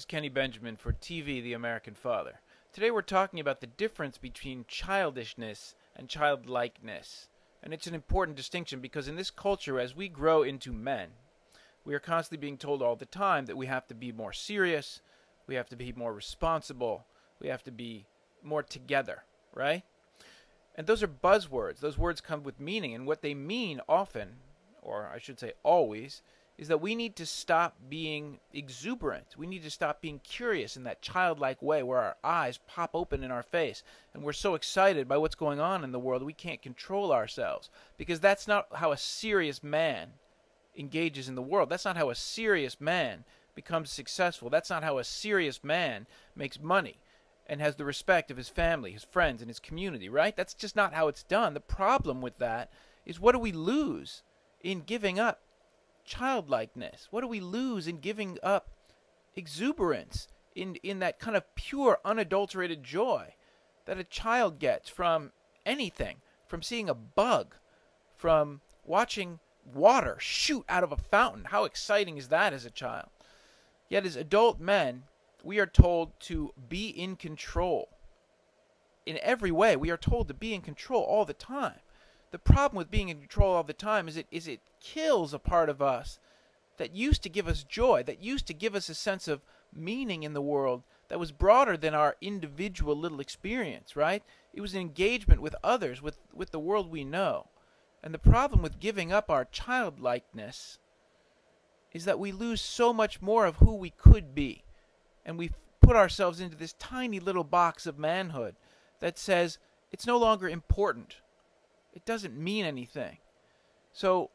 Kenny Benjamin for TV, The American Father. Today we're talking about the difference between childishness and childlikeness. And it's an important distinction because in this culture, as we grow into men, we are constantly being told all the time that we have to be more serious, we have to be more responsible, we have to be more together, right? And those are buzzwords. Those words come with meaning, and what they mean often, or I should say always, is that we need to stop being exuberant. We need to stop being curious in that childlike way where our eyes pop open in our face and we're so excited by what's going on in the world we can't control ourselves. Because that's not how a serious man engages in the world. That's not how a serious man becomes successful. That's not how a serious man makes money and has the respect of his family, his friends, and his community, right? That's just not how it's done. The problem with that is, what do we lose in giving up childlikeness? What do we lose in giving up exuberance, in that kind of pure, unadulterated joy that a child gets from anything, from seeing a bug, from watching water shoot out of a fountain? How exciting is that as a child? Yet as adult men, we are told to be in control. In every way, we are told to be in control all the time. The problem with being in control all the time is it kills a part of us that used to give us joy, that used to give us a sense of meaning in the world that was broader than our individual little experience, right? It was an engagement with others, with the world we know. And the problem with giving up our childlikeness is that we lose so much more of who we could be. And we put ourselves into this tiny little box of manhood that says it's no longer important. It doesn't mean anything. So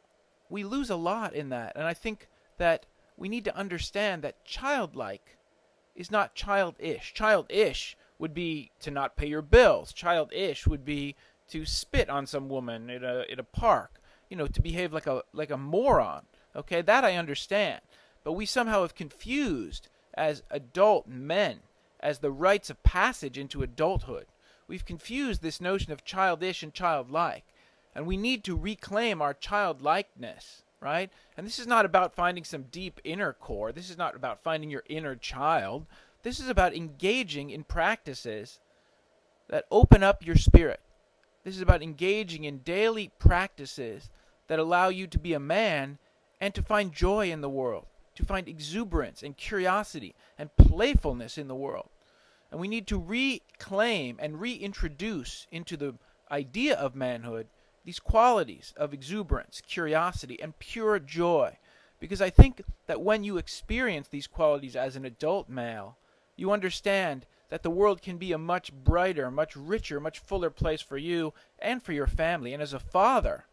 we lose a lot in that. And I think that we need to understand that childlike is not childish. Childish would be to not pay your bills. Childish would be to spit on some woman in a park. You know, to behave like a moron. Okay, that I understand. But we somehow have confused as adult men, as the rites of passage into adulthood. We've confused this notion of childish and childlike, and we need to reclaim our childlikeness, right? And this is not about finding some deep inner core. This is not about finding your inner child. This is about engaging in practices that open up your spirit. This is about engaging in daily practices that allow you to be a man and to find joy in the world, to find exuberance and curiosity and playfulness in the world. And we need to reclaim and reintroduce into the idea of manhood these qualities of exuberance, curiosity, and pure joy. Because I think that when you experience these qualities as an adult male, you understand that the world can be a much brighter, much richer, much fuller place for you and for your family. And as a father,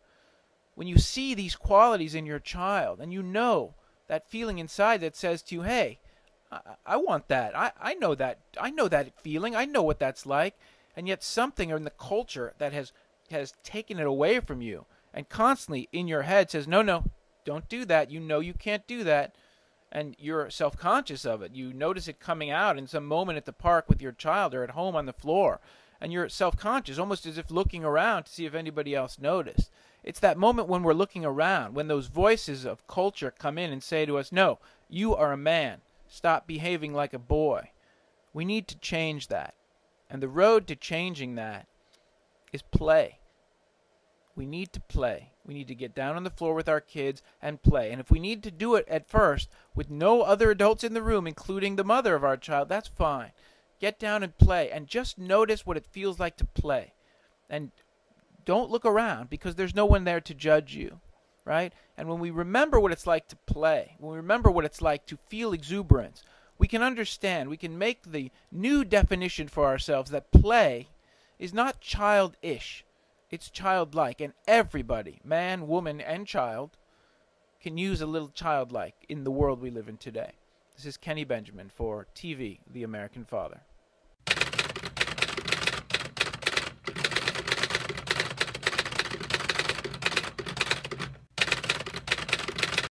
when you see these qualities in your child, and you know that feeling inside that says to you, hey, I want that. I know that. I know that feeling. I know what that's like. And yet something in the culture that has taken it away from you and constantly in your head says, no, don't do that. You know you can't do that. And you're self-conscious of it. You notice it coming out in some moment at the park with your child or at home on the floor. And you're self-conscious, almost as if looking around to see if anybody else noticed. It's that moment when we're looking around, when those voices of culture come in and say to us, no, you are a man. Stop behaving like a boy. We need to change that. And the road to changing that is play. We need to play. We need to get down on the floor with our kids and play. And if we need to do it at first with no other adults in the room, including the mother of our child, that's fine. Get down and play and just notice what it feels like to play. And don't look around because there's no one there to judge you. Right? And when we remember what it's like to play, when we remember what it's like to feel exuberance, we can understand, we can make the new definition for ourselves that play is not childish, it's childlike. And everybody, man, woman, and child, can use a little childlike in the world we live in today. This is Kenny Benjamin for TV, The American Father.